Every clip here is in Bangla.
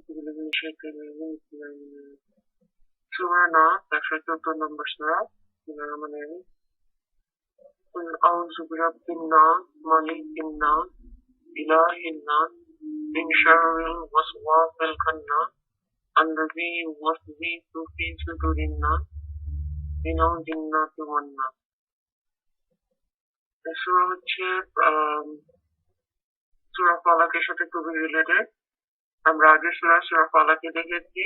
Surah Nas, 114 নম্বর সূরা। বিসমিল্লাহির قل أعوذ برب الناس ملك الناس إله الناس من شر الوسواس الخناس الذي يوسوس في صدور الناس من الجنة والناس। এই সূরা হচ্ছে সূরা ফালাকের সাথে খুবই রিলেটেড। আমরা আগে সূরা ফালাকে দেখেছি,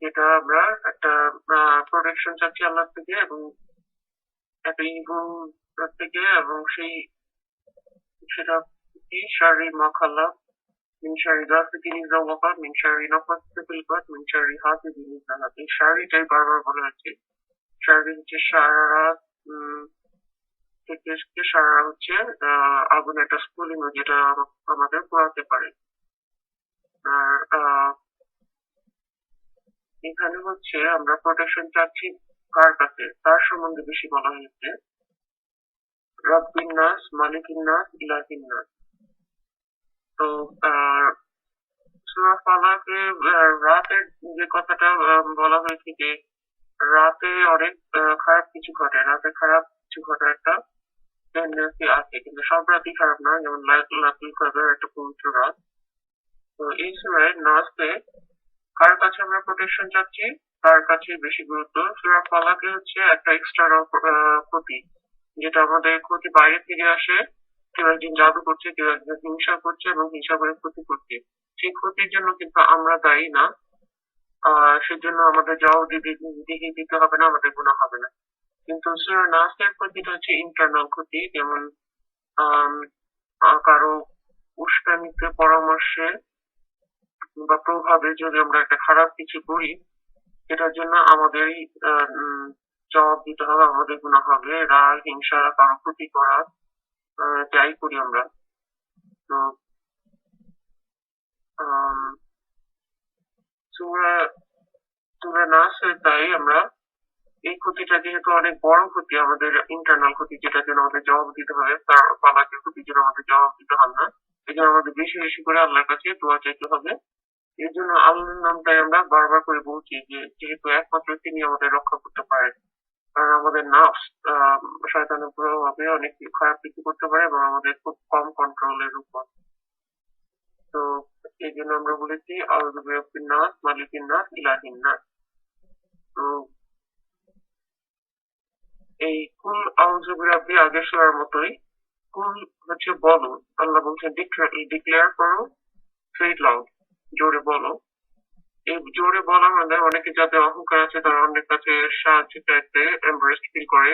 যেটা আমরা একটা প্রোটেকশন চাচ্ছি আল্লাহ থেকে এবং একটা ইভিল থেকে, এবং সেটা কি শাররি মা খালাক মিন শাররি গাসিকিন ইযা ওয়াকাব মিন শাররি নাফাসাতি ফিল উকাদ মিন শাররি হাসিদিন ইযা হাসাদ। এই শাররিটাই বারবার বলা হচ্ছে। শাররি হচ্ছে সারা রাত থেকে সারা হচ্ছে আগুন একটা স্ফুলিঙ্গ যেটা আমাদের পোড়াতে পারে। আর এখানে হচ্ছে আমরা প্রোটেকশন চাচ্ছি কার কাছে, তার সম্বন্ধে বেশি বলা হয়েছে। রব্বিন নাস, মালিকিন নাস, ইলাহিন নাস। তো সূরা ফালাকে রাতের যে কথাটা বলা হয়েছে যে রাতে অনেক খারাপ কিছু ঘটে, রাতে খারাপ কিছু ঘটার একটা টেন্ডেন্সি আছে, কিন্তু সব রাতই খারাপ না, যেমন লাইলাতুল কদর একটা পবিত্র রাত। তো এই সূরায় নাসে কার কাছে আমরা প্রোটেকশন চাচ্ছি, তার কাছে বেশি গুরুত্ব। সূরা ফালাকে হচ্ছে একটা এক্সটার্নাল ক্ষতি, যেটা আমাদের ক্ষতি বাইরে থেকে আসে। কেউ একজন জাদু করছে, কেউ একজন হিংসা করছে এবং হিংসা করে ক্ষতি করছে। সেই ক্ষতির জন্য কিন্তু আমরা দায়ী না, সেজন্য আমাদের জবাবদিহি দিতে হবে না, আমাদের গুনাহ হবে না। কিন্তু সূরা নাসের ক্ষতিটা হচ্ছে ইন্টারনাল ক্ষতি, যেমন কারো উস্কানিতে, পরামর্শে বা প্রভাবে যদি আমরা একটা খারাপ কিছু করি, সেটার জন্য আমাদেরই জবাব দিতে হবে, আমাদের গুনাহ হবে। রাগ, হিংসা, কারো ক্ষতি করা, যাই করি আমরা। তো সূরা নাসে তাই আমরা এই ক্ষতিটা যেহেতু অনেক বড় ক্ষতি, আমাদের ইন্টারনাল ক্ষতি, যেটার জন্য আমাদের জবাব দিতে হবে, তার ফালাকের ক্ষতির জন্য আমাদের জবাব দিতে হবে না। এই জন্য আমাদের বেশি বেশি করে আল্লাহর কাছে দোয়া চাইতে হবে। এর জন্য আল্লাহর নামটাই আমরা বারবার করে বলছি, যে যেহেতু একমাত্র তিনি আমাদের রক্ষা করতে পারেন। কারণ আমাদের নাফস শয়তানের প্রভাবে অনেক খারাপ কিছু করতে পারে এবং আমাদের খুব কম কন্ট্রোলের উপর। তো এই জন্য আমরা বলেছি আউযু বিরাব্বিন নাস, মালিকিন নাস, ইলাহিন নাস। তো এই কুল আউযু বিরাব্বি আগের সূরার মতোই। কুল হচ্ছে বলো, আল্লাহ বলছেন ডিক্লেয়ার করো, সে ইট লাউড, জোরে বলো। এই জোরে বলা মানে অনেকে যাদের অহংকার আছে তারা অন্যের কাছে সাহায্য চাইতে এমব্রেসড ফিল করে,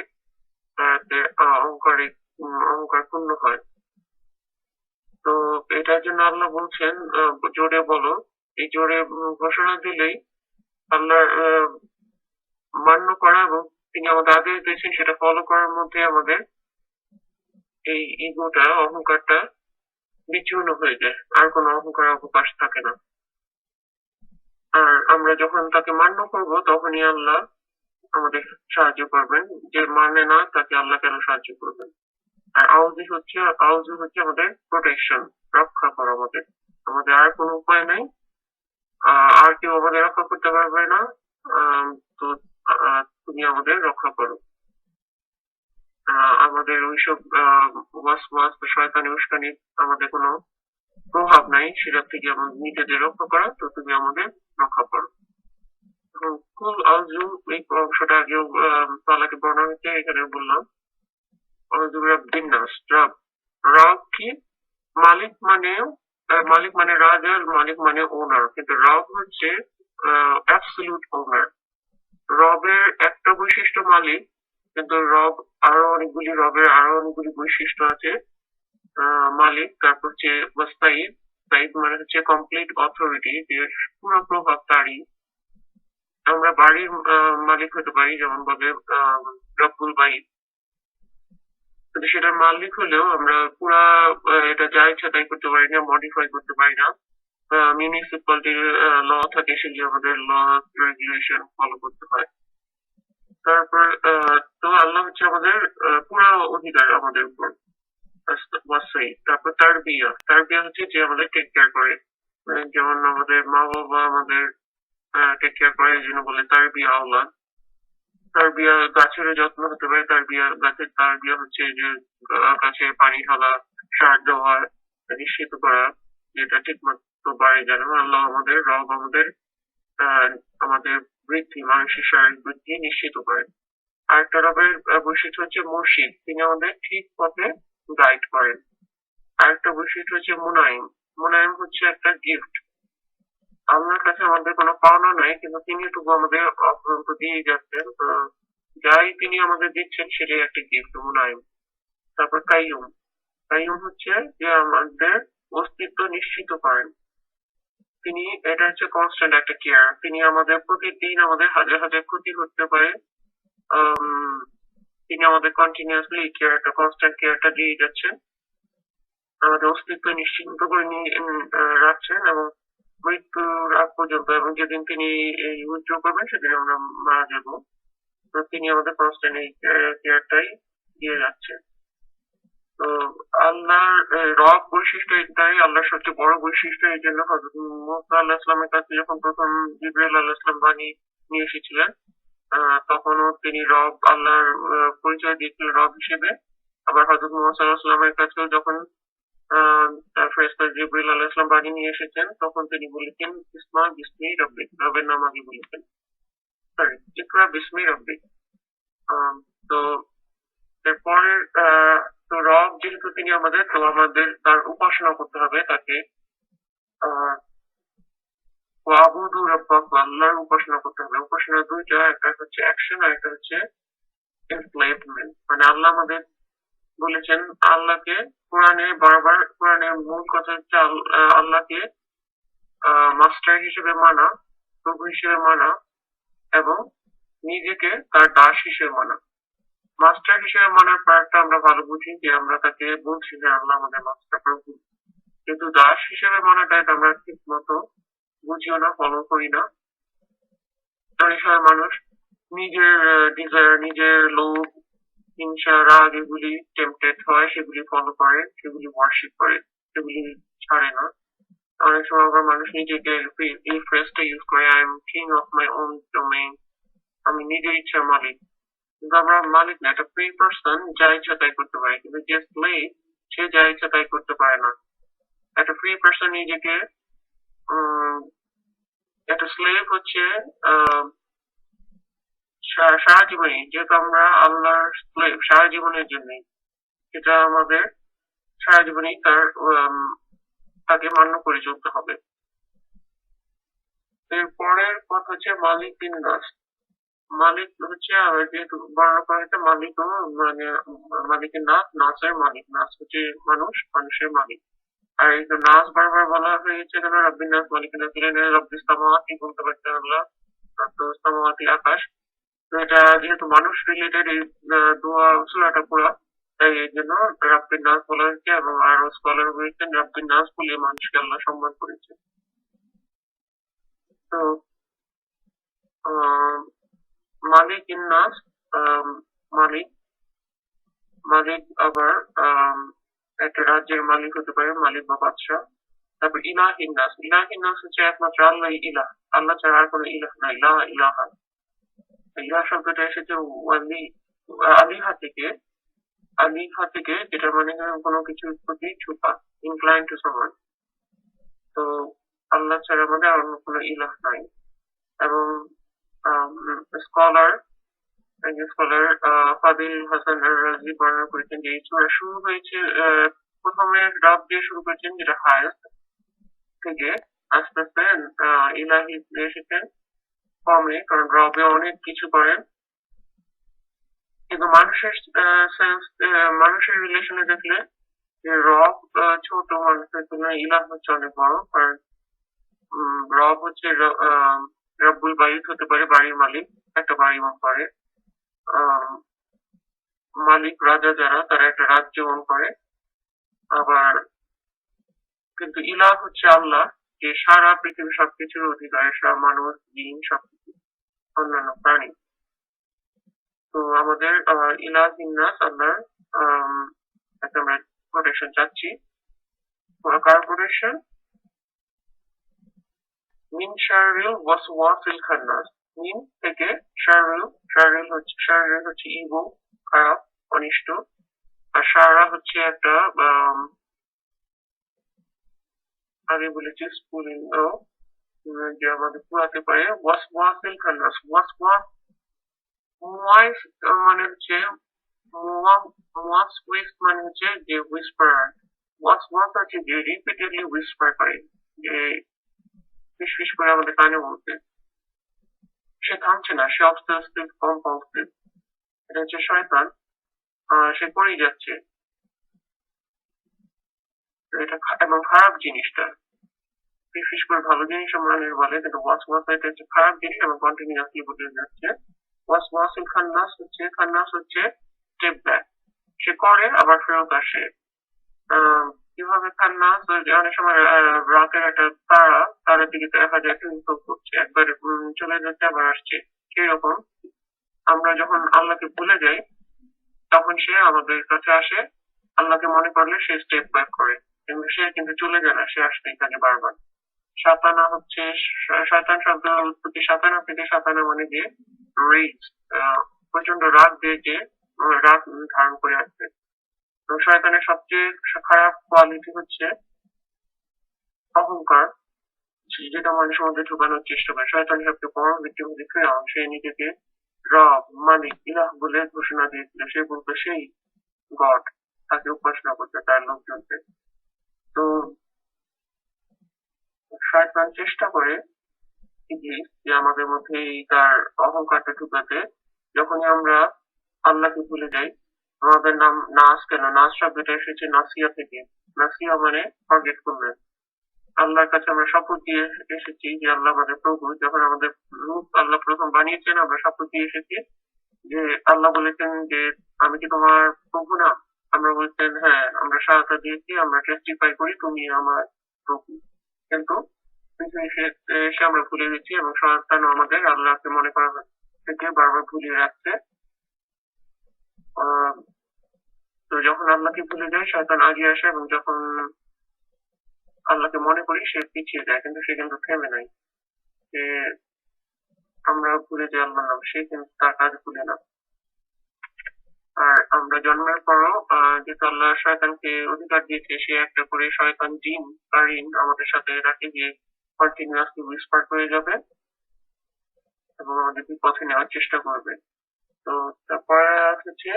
অহংকার পূর্ণ হয়। তো এটার জন্য আল্লাহ বলছেন জোরে বলো। এই জোরে ঘোষণা দিলেই আল্লাহ মান্য করা এবং তিনি আমাদের আদেশ দিয়েছেন সেটা ফলো করার মধ্যে আমাদের এই ইগোটা, অহংকারটা বিচ্ছিন্ন হয়ে যায়, আর কোনো অহংকার অবকাশ থাকে না। আর আমরা যখন তাকে মান্য করব তখনই আল্লাহ আমাদের সাহায্য করবেন, যে মানে না তাকে আল্লাহ কেন সাহায্য করবেন। আর আউযু হচ্ছে আমাদের প্রোটেকশন, রক্ষা করা আমাদের। আমাদের আর কোনো উপায় নাই, আর কেউ আমাদের রক্ষা করতে পারবে না। তো তুমি আমাদের রক্ষা করো। আমাদের ওইসব ওয়াসওয়াস বা শয়তানি উস্কানি আমাদের কোনো প্রভাব নাই, সেটার থেকে আমাদের নিজেদের রক্ষা করা। তো তুমি আমাদের রক্ষা করো। কুল আউযু এই অংশটা আগেও তালাকে বর্ণনা হয়েছে, এখানে বললাম আউযু বিরাব্বিন নাস। রব কি? মালিক মানে রাজা, মালিক মানে ওনার, কিন্তু রব হচ্ছে অ্যাবসলিউট ওনার। রবের একটা বৈশিষ্ট্য মালিক, কিন্তু রবের আরো অনেকগুলি বৈশিষ্ট্য আছে। মালিক, তারপর হচ্ছে ওয়াস্তাইদ। সাইদ মানে হচ্ছে কমপ্লিট অথরিটি, যে পুরো প্রভাব তারই। আমরা বাড়ির মালিক হতে পারি, যেমন বলে রব্বুল বাইত, কিন্তু সেটার মালিক হলেও আমরা পুরা এটা যা ইচ্ছা তাই করতে পারি না, মডিফাই করতে পারি না। মিউনিসিপালিটির ল থাকে, সেগুলি আমাদের ল রেগুলেশন ফলো করতে হয়। তারপর তো আল্লাহ হচ্ছে আমাদের পুরা অধিকার আমাদের উপর। তারপর তারবিয়া হচ্ছে যে আমাদের টেক কেয়ার করে। যেমন আমাদের মা বাবা আমাদের টেক কেয়ার করে, এই জন্য বলে তারবিয়া আওলাদ। তারবিয়া গাছেরও যত্ন হতে পারে, তারবিয়া গাছের তারবিয়া হচ্ছে যে গাছে পানি ঢালা, সার দেওয়া, নিশ্চিত করা যেটা ঠিক মতো বাড়ে যেন। আল্লাহ আমাদের রব আমাদের আহ, আমাদের বৃদ্ধি, মানসিক শারীরিক বৃদ্ধি নিশ্চিত করেন। আরেকটা রবের বৈশিষ্ট্য হচ্ছে মুর্শিদ, তিনি আমাদের ঠিক পথে গাইড করেন। আরেকটা বৈশিষ্ট্য হচ্ছে মুনাইম। মুনাইম হচ্ছে একটা গিফট। আল্লাহর কাছে আমাদের কোনো পাওনা নাই, কিন্তু তিনি তবু আমাদের অফুরন্ত দিয়ে যাচ্ছেন। তো যাই তিনি আমাদের দিচ্ছেন সেটাই একটা গিফট, মুনাইম। তারপর কাইয়ুম। কাইয়ুম হচ্ছে যে আমাদের অস্তিত্ব নিশ্চিত করেন। তিনি, এটা হচ্ছে কনস্ট্যান্ট একটা কেয়ার। তিনি আমাদের প্রতিদিন, আমাদের হাজার হাজার ক্ষতি করতে পারে, আম, তিনি আমাদের কন্টিনিউয়াসলি কেয়ারটা, কনস্ট্যান্ট কেয়ারটা দিয়ে যাচ্ছেন, আমাদের অস্তিত্ব নিশ্চিন্ত করে নিয়ে রাখছেন এবং মৃত্যুর আগ পর্যন্ত। এবং যেদিন তিনি এই উইথড্র করবেন সেদিন আমরা মারা যাব, তো তিনি আমাদের কনস্ট্যান্ট এই কেয়ারটাই দিয়ে যাচ্ছেন। তো আল্লাহর রব বৈশিষ্ট্য এটাই, আল্লাহর সবচেয়ে বড় বৈশিষ্ট্য। এই জন্য হযরত মুসা আল্লাহ ইসলামের কাছে যখন প্রথম জিবরাইল আল্লাহ ইসলাম বাণী নিয়ে এসেছিলেন, তখনও তিনি রব, আল্লাহর পরিচয় দিয়েছিলেন রব হিসেবে। আবার হযরত মুহাম্মদ সাল্লাল্লাহু আলাইহি ওয়াসাল্লামের কাছেও যখন ফেরেশতা জিবরিল আলাইহিস সালাম বাণী নিয়ে এসেছেন, তখন তিনি বলেছেন ইসমা বিসমি রাব্বিক, রবের নাম আগে বলেছেন। সরি, ইকরা বিসমি রাব্বিক। তো এরপরে তো রব যেহেতু তিনি আমাদের, তো আমাদের তার উপাসনা করতে হবে তাকে। আহ ওয়াবুদু রাব্বাকুম, আল্লাহর উপাসনা করতে হবে। উপাসনা দুইটা, একটা হচ্ছে অ্যাকশন আর একটা হচ্ছে এনস্লেভমেন্ট। মানে আল্লাহ আমাদের বলেছেন, আল্লাহকে কোরআনে বারবার, কোরআনের মূল কথা হচ্ছে আল্লাহকে মাস্টার হিসেবে মানা, প্রভু হিসেবে মানা এবং নিজেকে তার দাস হিসেবে মানা। মাস্টার হিসেবে মানার পার্টটা আমরা ভালো বুঝি, যে আমরা তাকে বলছি যে আল্লাহ আমাদের মাস্টার প্রভু। কিন্তু দাস হিসেবে মানাটা এটা আমরা ঠিক মতো বুঝিও না, ফলো করি না। অনেক সময় মানুষ নিজের ডিজায়ার, নিজের লোভ, হিংসা, রাগ এগুলি টেম্পটেড হয়, সেগুলি ফলো করে, সেগুলি ওয়ার্শিপ করে, সেগুলি ছাড়ে না। অনেক সময় আবার মানুষ নিজেকে এই ফ্রেজটা ইউজ করে, I am king of my own domain, আমি নিজের ইচ্ছার মালিক। কিন্তু আমরা মালিক না, একটা ফ্রি পার্সন, যা ইচ্ছা তাই করতে পারে। কিন্তু যে স্লেভ, সে যা ইচ্ছা তাই করতে পারে না। একটা ফ্রি পার্সন নিজেকে, একটা স্লেভ হচ্ছে সারা জীবনই, যেহেতু আমরা আল্লাহর স্লেভ সারা জীবনের জন্যই, এটা আমাদের সারা জীবনই তাকে মান্য করে চলতে হবে। এরপরের কথা হচ্ছে মালিক বিন নাস। মালিক হচ্ছে যেহেতু বর্ণনা করা হয়েছে, মালিকও মানে মালিকের নাস, নাসের মালিক। নাস হচ্ছে মানুষ, মানুষের মালিক। আর এই তো নাস বারবার বলা হয়েছে কেন, রব্বিন নাস মালিকের নাস, রব্বিস সামাওয়াতি বলতে পারতেন আল্লাহ, তো সামাওয়াতি আকাশ। তো এটা যেহেতু মানুষ রিলেটেড, এই দোয়া সূরাটা পুরা, তাই এই জন্য রব্বিন নাস বলা হয়েছে। এবং আরো স্কলার বলেছেন রব্বিন নাস বলে মানুষকে আল্লাহ সম্মান করেছে। তো আহ মালিক ইন্নাস, মালিক, মালিক আবার একটা রাজ্যের মালিক হতে পারে, মালিক বা বাদশাহ। তারপর ইলাহিন্নাস। ইলাহিন্নাস হচ্ছে একমাত্র আল্লাহ ইলাহ, আল্লাহ ছাড়া আর কোনো ইলাহ নাই, লা ইলাহা। ইলাহ শব্দটা এসেছে ওয়ালি, আলিহা থেকে। আলিহা থেকে, যেটা মানে কোনো কিছুর প্রতি ঝুঁকা, ইনক্লাইন টু সামওয়ান। তো আল্লাহ ছাড়া আমাদের আর অন্য কোনো ইলাহ নাই। এবং স্কলার, একজন স্কলার ফাদিল হাসান আর রাজি বর্ণনা করেছেন যে এই সূরা শুরু হয়েছে, প্রথমে রব দিয়ে শুরু করেছেন, যেটা হায়েস্ট, থেকে আস্তে আস্তে ইলাহি এসেছেন কমে, কারণ রবে অনেক কিছু করেন। কিন্তু মানুষের সেন্স, মানুষের রিলেশনে দেখলে যে রব ছোট, মানুষের তুলনায় ইলাহ হচ্ছে অনেক বড়। কারণ রব হচ্ছে রব্বুল বাইত হতে পারে, বাড়ির মালিক, একটা বাড়ি করে। মালিক, রাজা যারা, তারা একটা রাজ্য ওন করে। আবার কিন্তু ইলাহ হচ্ছে আল্লাহ, যে সারা পৃথিবীর সবকিছুর অধিকারী, সব মানুষ, জিন, সবকিছু, অন্যান্য প্রাণী। তো আমাদের ইলাহ ইন্নাস, আল্লাহর একটা আমরা প্রোটেকশন চাচ্ছি। কার প্রোটেকশন? মিন শাররিল ওয়াসওয়াসিল খান্নাস। মিন থেকে শাররিল, শাররিল হচ্ছে ইভো, খারাপ, অনিষ্ট। আর শাররা হচ্ছে একটা আগে বলেছি স্ফুলিঙ্গ, যে আমাদের পুরাতে পারে। ওয়াসওয়াসিল খান্নাস, ওয়াসওয়াস ওয়াইস মানে হচ্ছে ওয়াসওয়াস মানে হচ্ছে যে হুইসপার। ওয়াসওয়াস হচ্ছে যে রিপিটেডলি হুইসপার করে, যে ফিসফিস করে আমাদের কানে বলতে। সে থামছে না, সে অবসেসিভ কম্পালসিভ। এটা হচ্ছে শয়তান। সে করেই যাচ্ছে। তো এটা এবং খারাপ জিনিসটা ফিসফিস করে ভালো জিনিস মানুষ বলে, কিন্তু ওয়াসওয়াস এটা হচ্ছে খারাপ জিনিস এবং কন্টিনিউয়াসলি বলে যাচ্ছে। ওয়াসওয়াসিল খান্নাস হচ্ছে স্টেপ ব্যাক। সে করে আবার ফেরত আসে। আহ, কিভাবে খান্নাস, ওই যে অনেক সময় রাতের একটা তারার দিকে দেখা যায় টুইঙ্কল করছে, একবার চলে যাচ্ছে আবার আসছে। সেই রকম আমরা যখন আল্লাহকে ভুলে যাই, তখন সে আমাদের কাছে আসে। আল্লাহকে মনে করলে সে স্টেপ ব্যাক করে, কিন্তু সে কিন্তু চলে যায় না, সে আসতেই থাকে বারবার। সাতানা হচ্ছে শয়তান শব্দ উৎপত্তি সাতানা থেকে। সাতানা মানে যে রেজ, প্রচন্ড রাগ দিয়ে যে রাগ ধারণ করে আসবে। তো শয়তানের সবচেয়ে খারাপ কোয়ালিটি হচ্ছে অহংকার, যেটা মানুষের মধ্যে ঢুকানোর চেষ্টা করে। শয়তানের সবচেয়ে বড় ভিত্তি হচ্ছে ফেরাউন। সে নিজেকে রব, মালিক, ইলাহ বলে ঘোষণা দিয়েছিল। সে বলতো সেই গড, তাকে উপাসনা করতে তার লোকজনকে। তো শয়তান চেষ্টা করে ইবলিস যে আমাদের মধ্যে এই তার অহংকারটা ঢুকাতে। যখনই আমরা আল্লাহকে ভুলে যাই, আমাদের নাম নাস, কেন নাস শব্দটা এসেছে নাসিয়া থেকে। নাসিয়া মানে ফরগেটফুলনেস। আল্লাহর কাছে আমরা শপথ দিয়ে এসেছি যে আল্লাহ আমাদের প্রভু। যখন আমাদের রূপ আল্লাহ প্রথম বানিয়েছেন, আমরা শপথ দিয়ে এসেছি যে আল্লাহ বলেছেন যে আমি কি তোমার প্রভু না? আমরা বলছেন হ্যাঁ, আমরা সাহায্য দিয়েছি, আমরা টেস্টিফাই করি তুমি আমার প্রভু। কিন্তু এসে আমরা ভুলে গেছি এবং শয়তান আমাদের আল্লাহকে মনে করা থেকে বারবার ভুলিয়ে রাখছে। আহ, তো যখন আল্লাহকে ভুলে যায়, শয়তান আগিয়ে আসে, এবং যখন আল্লাহকে মনে করি সে পিছিয়ে যায়, কিন্তু সে কিন্তু থেমে নাই। সে আমরা ভুলে যাই আল্লাহর নাম, সে কিন্তু তার কাজ ভুলে না। আর আমরা জন্মের পরও যেহেতু আল্লাহ শয়তানকে অধিকার দিয়েছে, সে একটা করে শয়তান জিন কারিন আমাদের সাথে রাখে, যে কন্টিনিউয়াসলি হুইসপার করে যাবে এবং আমাদের বিপথে নেওয়ার চেষ্টা করবে। তো তারপরে হচ্ছে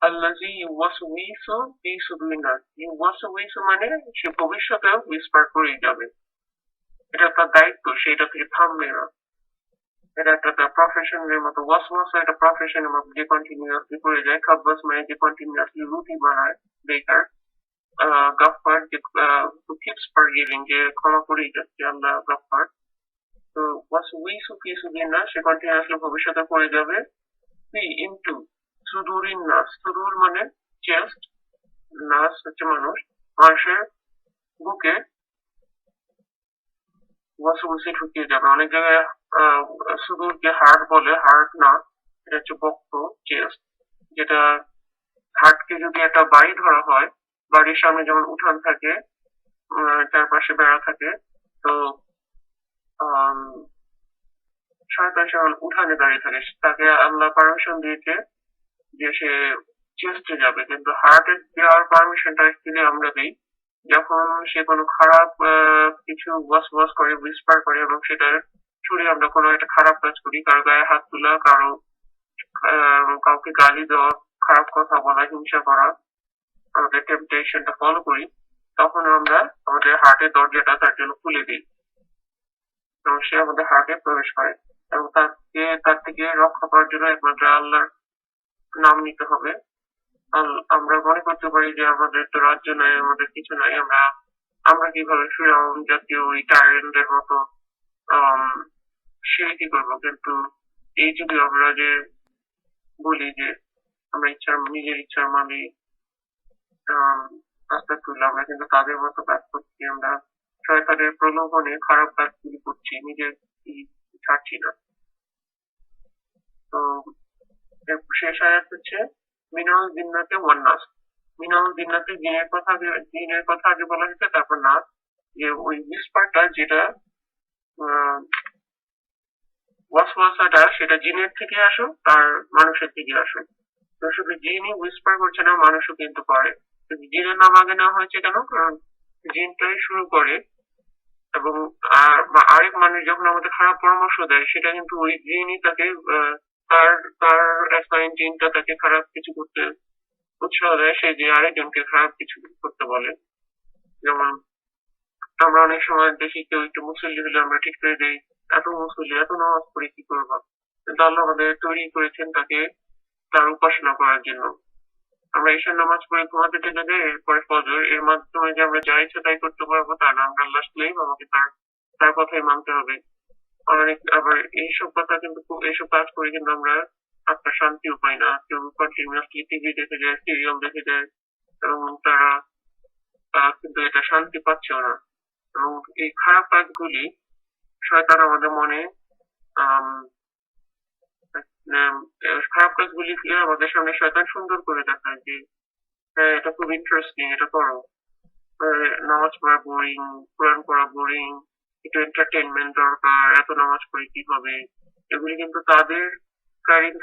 আল্লাজি ইউওয়াসউইসু ফি সুদুরিন নাস। ইউওয়াসউইসু মানে সে ভবিষ্যতেও হুইসপার করেই যাবে। এটা তার দায়িত্ব, সে এটা থেকে থামবে না। এটা একটা তার প্রফেশনের মতো। ওয়াসওয়াস একটা প্রফেশনের মতো, যে কন্টিনিউয়াসলি করে যায়। খাব্বাস মানে যে কন্টিনিউয়াসলি রুটি বানায়, বেকার। গাফফার যে who keeps forgiving, যে ক্ষমা করেই যাচ্ছে আল্লাহ গাফফার। তো ওয়াসউইসু ফি সুদুরিন নাস, সে কন্টিনিউয়াসলি ভবিষ্যতে করে যাবে। ফি ইনটু সুদুরিন নাস। সুদূর মানে চেস্ট, নাস হচ্ছে মানুষ। মানুষের বুকে ওয়াসওয়াসে ঢুকিয়ে যাবে। অনেক জায়গায় সুদূরকে হার্ট বলে, হার্ট না, এটা হচ্ছে বক্ষ, চেস্ট। যেটা হার্টকে যদি একটা বাড়ি ধরা হয়, বাড়ির সামনে যেমন উঠান থাকে, চারপাশে বেড়া থাকে, তো আম, শয়তান যেমন উঠানে দাঁড়িয়ে থাকে, তাকে আল্লাহ পারমিশন দিয়েছে যে সে চেস্টে যাবে, কিন্তু হার্টের দেওয়ার পারমিশনটা অ্যাকচুয়ালি আমরা দিই যখন সে কোনো খারাপ কিছু ওয়াস করে, হুইসপার করে, এবং সেটা শুনে আমরা কোনো একটা খারাপ কাজ করি, কারো গায়ে হাত তোলা, কাউকে গালি দেওয়া, খারাপ কথা বলা, হিংসা করা, আমাদের টেম্পটেশনটা ফলো করি। তখন আমরা আমাদের হার্টের দরজাটা তার জন্য খুলে দিই এবং সে আমাদের হার্টে প্রবেশ করে। এবং তার থেকে রক্ষা করার জন্য একমাত্র আল্লাহর নাম নিতে হবে। আমরা মনে করতে পারি যে আমাদের তো রাজ্য নাই, আমাদের কিছু নাই, আমরা আমরা কিভাবে ফিরাউন জাতীয় ওই টাইরেন্টদের মতো আম, শিরকি করবো। কিন্তু এই যদি আমরা যে বলি যে আমরা নিজের ইচ্ছার মালিক, আস্তাগফিরুল্লাহ, আমরা কিন্তু তাদের মতো কাজ করছি। আমরা শয়তানের প্রলোভনে খারাপ কাজগুলি করছি, নিজের ছাড়ছি না। তো শেষ আয়াত হচ্ছে মিনাল জিন্নাতে ওয়ান নাস। মিনাল জিন্নাতে জিনের কথা আগে বলা হয়েছে, তারপর নাস, যে ওই হুইসপারটা যেটা ওয়াসওয়াসাটা সেটা জিনের থেকে আসুক আর মানুষের থেকে আসুক। তো শুধু জিনই হুইসপার করছে না, মানুষও কিন্তু করে। তো জিনের নাম আগে নেওয়া হয়েছে কেন? কারণ জিনটাই শুরু করে, এবং আরেক মানুষ যখন আমাদের খারাপ পরামর্শ দেয় সেটা কিন্তু ওই জিনই তাকে তার তার অ্যাসাইন জিনটা তাকে খারাপ কিছু করতে উৎসাহ দেয়, সে যে আরেকজনকে খারাপ কিছু করতে বলে। যেমন আমরা অনেক সময় দেখি কেউ একটু মুসল্লি হলে আমরা ঠিক করে দিই, এত মুসল্লি এত নামাজ পড়ে কি করবো? কিন্তু আল্লাহ আমাদের তৈরি করেছেন তাকে তার উপাসনা করার জন্য। আমরা ঈশার নামাজ পড়ে ঘুমাতে চলে যাই, এরপরে ফজর, এর মাধ্যমে যে আমরা যা ইচ্ছা তাই করতে পারবো তা না, আমরা আল্লাহ স্লেভ, আমাকে তার তার কথাই মানতে হবে। অনেক আবার এইসব কথা কিন্তু এইসব কাজ করে কিন্তু আমরা আত্মার শান্তিও পাই না। কেউ কন্টিনিউয়াসলি টিভি দেখে যায়, সিরিয়াল দেখে যায়, এবং তারা কিন্তু এটা শান্তি পাচ্ছেও না। এবং এই খারাপ কাজগুলি শয়তান আমাদের মনে আম, খারাপ কাজগুলিকে আমাদের সামনে শয়তান সুন্দর করে দেখায় যে হ্যাঁ এটা খুব ইন্টারেস্টিং, এটা করো। নামাজ পড়া বোরিং, কোরআন পড়া বোরিং, একটু এন্টারটেনমেন্ট দরকার, এত নামাজ পড়ে কি হবে? এগুলি কিন্তু তাদের কারিন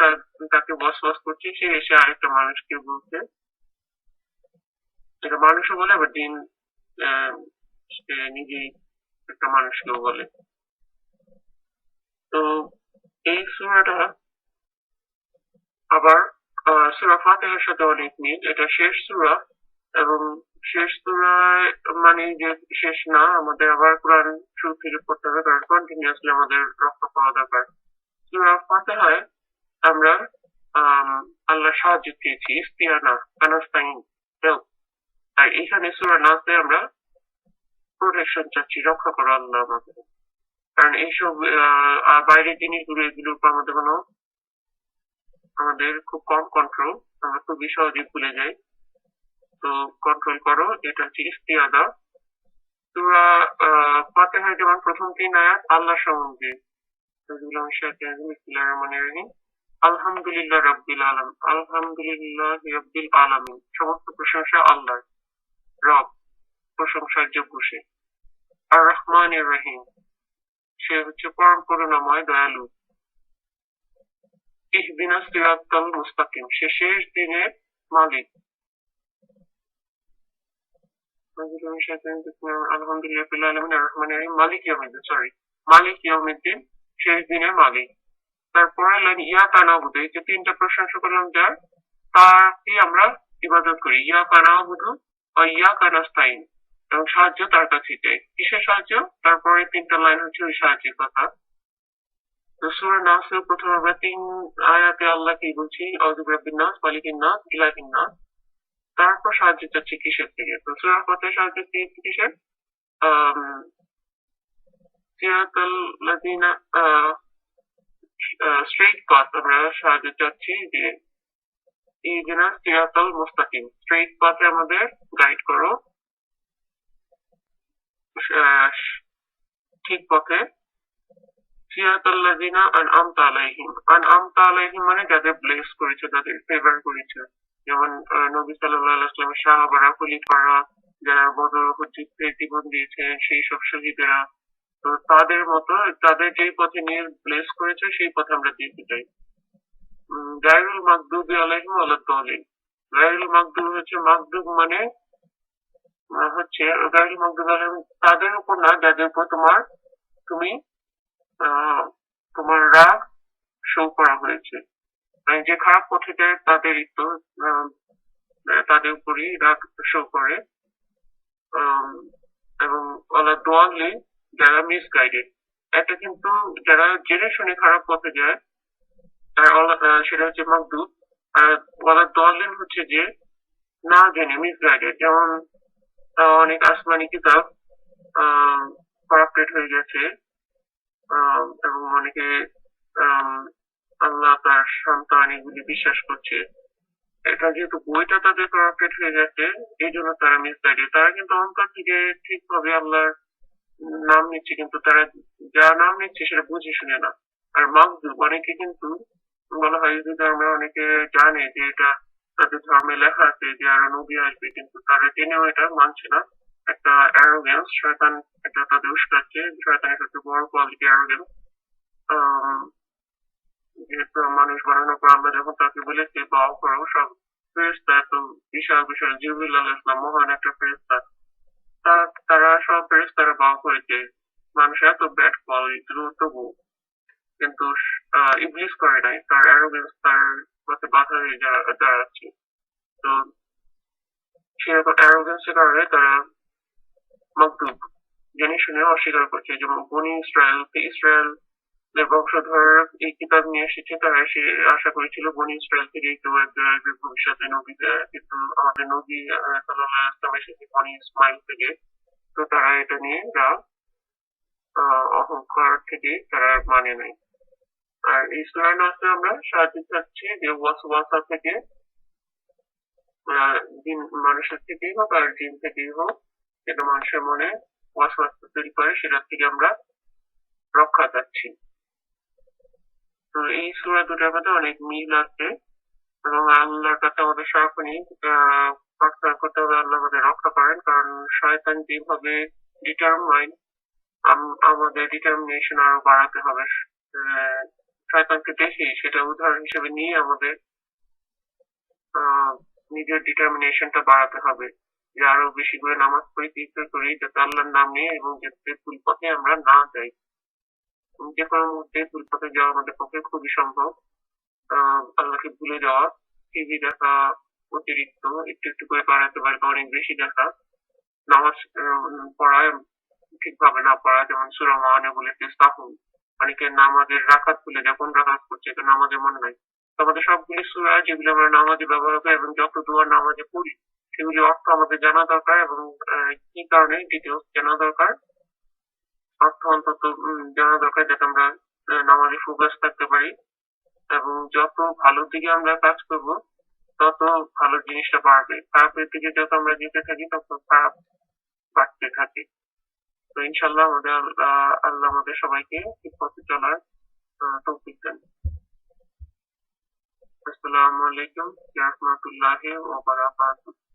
তাকে বসবাস করছে, সে এসে আরেকটা মানুষকে বলছে। এটা মানুষও বলে, আবার দিন সে নিজেই একটা মানুষকেও বলে। তো এই সূরাটা আবার সূরা ফাতিহার সাথে অনেক মিল। এটা শেষ সূরা, এবং শেষ সূরায় মানে যে শেষ না, আমাদের আবার কোরআন শুরু থেকে পড়তে হবে, কারণ কন্টিনিউয়াসলি আমাদের রক্ষা পাওয়া দরকার। সূরা ফাতিহায় আমরা আল্লাহর সাহায্য চেয়েছি, ইস্তিয়ানা, আনাস্তাইন, হেল্প। আর এখানে সূরা নাসে আমরা প্রোটেকশন চাচ্ছি, রক্ষা করো আল্লাহ আমাদের। কারণ এইসব বাইরের জিনিসগুলো, এগুলোর উপর আমাদের খুব কম কন্ট্রোল, আমরা খুবই সহজে ভুলে যাই। তো কন্ট্রোল করো, এটা হচ্ছে ইস্তিয়াদা। সূরা ফাতিহায় যেমন প্রথম ৩ আয়াত আল্লাহ সম্বন্ধে, আলহামদুলিল্লাহ রাব্বিল আলামিন, আলহামদুলিল্লাহ রাব্বিল আলামিন, সমস্ত প্রশংসা আল্লাহ, রব, প্রশংসার যোগ্য সে। আর রহমানির রহিম, সে হচ্ছে পরম করুণাময় দয়ালু। ইহদিনাস সিরাতাল মুস্তাকিম, সে শেষ দিনের মালিক। আলহামদুলিল্লাহ রাব্বিল আলামিন আর রহমানির রহিম মালিক ইয়াউমিদ্দিন, সরি, মালিক ইয়াউমিদ্দিন, শেষ দিনের মালিক। তারপরে লাইন ইয়াকা নাবুদু, এই যে ৩টা প্রশংসা করলাম যার, তাকে আমরা ইবাদত করি। ইয়াকা নাবুদু বা ইয়াকা নাস্তাইন, এবং সাহায্য তার কাছে চাই। কিসের সাহায্য? তারপরে ৩টা লাইন হচ্ছে ওই সাহায্যের কথা। তো সূরা নাসের প্রথম আমরা ৩ আয়াতে আল্লাহ কি বলছি, আউযু বিরাব্বিন নাস, মালিকিন নাস, ইলাহিন নাস। তারপর সাহায্য চাচ্ছি কিসের থেকে? তো সূরা ফাতিহায় সাহায্য চেয়েছি কিসের? আম সিরাতাল লাযিনা, স্ট্রেইট পাথ আমরা সাহায্য চাচ্ছি, যে ইহদিনাস সিরাতাল মুস্তাকিম, স্ট্রেইট পাথে আমাদের গাইড করো, ঠিক পথে। সিরাতাল্লাযিনা আনআমতা আলাইহিম, আনআমতা আলাইহিম মানে যাদের ব্লেস করেছে, যাদের ফেভার করেছে। যেমন নবী সাল্লাল্লাহু আলাইহি ওয়াসাল্লামের সাহাবারা, খলিফারা, যারা বদর যুদ্ধে জীবন দিয়েছে, সেই সব শহীদেরা। তো তাদের মতো তাদের যেই পথে নিয়ে ব্লেস করেছে সেই পথে আমরা যেতে চাই। গায়রুল মাগদুবি আলাইহিম ওয়ালাদ-দালিন, গায়রুল মাগদুব হচ্ছে, মাগদুব মানে হচ্ছে গায়রুল মাগদুবি আলাইহিম তাদের উপর না যাদের উপর তুমি তোমার রাগ শো করা হয়েছে। মানে যে খারাপ পথে যায় তাদেরই তো তাদের উপরই রাগ শো করে। এবং ওয়ালাদ-দালিন যারা মিসগাইডেড। এটা কিন্তু যারা জেনে শুনে খারাপ পথে যায়, সেটা হচ্ছে মাগদুব। আর ওয়ালাদ-দালিন হচ্ছে যে না জেনে মিসগাইডেড। যেমন অনেক আসমানি কিতাব করাপ্টেড হয়ে গেছে, এবং অনেকে আল্লাহ তার সন্তান এগুলি বিশ্বাস করছে। এটা যেহেতু বইটা তাদের করাপ্টেড হয়ে গেছে, এই জন্য তারা মিসগাইডেড। তারা কিন্তু অন্তর থেকে ঠিকভাবে আল্লাহর নাম নিচ্ছে, কিন্তু তারা যা নাম নিচ্ছে সেটা বুঝে শুনে না। আর মাগদুব, অনেকে কিন্তু বলা হয় ইহুদি ধর্মে অনেকে জানে যে এটা তাদের ধর্মে লেখা আছে যে আরো নবী আসবে, কিন্তু তারা জেনেও এটা মানছে না। একটা অ্যারোগেন্স, শয়তান এটা তাদের উস্কাচ্ছে। শয়তানের সবচেয়ে বড় কোয়ালিটি অ্যারোগেন্স। যেহেতু মানুষ বানানোর পর আল্লাহ যখন তাকে বলেছে বা করো সব ফেরেশতা, এত বিশাল বিশাল জিবরিল আলাইহিস সালাম মহান একটা ফেরেশতা, তারা সব ফেরেশতারা বাও করেছে মানুষ এত ব্যাড কোয়ালিটি তবু কিন্তু ইবলিস করে নাই, তার অ্যারোগেন্স তার পথে বাধা হয়ে দাঁড়াচ্ছে। তো সেরকম অ্যারোগেন্সের কারণে তারা মাকদুব জেনে শুনে অস্বীকার করছে। যেমন বনি ইসরায়েল বংশধর এই কিতাব নিয়ে এসেছে, তারা এসে আশা করেছিল বনি ইসরায়েল থেকে কেউ একজন আসবে ভবিষ্যতে নবী, কিন্তু আমাদের নবী সাল্লাল্লাহু আলাইহি ওয়াসাল্লাম এসেছে বনি ইসমাইল থেকে। তো তারা এটা নিয়ে অহংকার থেকে তারা মানে নাই। আর এই সূরা নাসে আমরা সাহায্য চাচ্ছি যে ওয়াসওয়াসা থেকে, জিন মানুষের থেকেই হোক আর জিন থেকেই হোক, যেটা মানুষের মনে ওয়াসওয়াসা তৈরি করে সেটা থেকে আমরা রক্ষা চাচ্ছি। তো এই সূরা দুটার মধ্যে অনেক মিল আছে এবং আল্লাহর কাছে আমাদের সারাক্ষণই প্রার্থনা করতে হবে আল্লাহ আমাদের রক্ষা করেন, কারণ শয়তান যেভাবে ডিটারমাইন, আমাদের ডিটারমিনেশন আরো বাড়াতে হবে। শয়তানকে দেখে সেটা উদাহরণ হিসেবে নিয়ে আমাদের নিজের ডিটারমিনেশনটা বাড়াতে হবে, যে আরো বেশি করে নামাজ পড়ি, জিকির করি, যাতে আল্লাহর নাম নিয়ে এবং যাতে ভুল পথে আমরা না যাই। যে কোনো মুহূর্তে ভুল পথে যাওয়া আমাদের পক্ষে খুবই সম্ভব। আল্লাহকে ভুলে যাওয়া, টিভি দেখা অতিরিক্ত একটু একটু করে বাড়াতে পারে বা অনেক বেশি দেখা, নামাজ পড়ায় ঠিকভাবে না পড়া, যেমন সূরা মাআনে বলেছে সাহু, অনেকে নামাজের রাকাত ভুলে যায়, কোন রাকাত করছে এটা নামাজে মনে নাই। তো আমাদের সবগুলি সূরা যেগুলো আমরা নামাজে ব্যবহার করি এবং যত দোয়া নামাজে পড়ি সেগুলি অর্থ আমাদের জানা দরকার এবং কি কারণে ডিটেলস জানা দরকার, অর্থ অন্তত জানা দরকার, যাতে আমরা নামাজে ফোকাস থাকতে পারি। এবং যত ভালো দিকে আমরা কাজ করব তত ভালো জিনিসটা বাড়বে, খারাপের দিকে যত আমরা যেতে থাকি তত খারাপ বাড়তে থাকে। তো ইনশাল্লাহ আমাদের আল্লাহ আমাদের সবাইকে ঠিক পথে চলার তৌফিক দেন। আসসালামু আলাইকুম ওয়া রাহমাতুল্লাহি ওয়া বারাকাতুহু।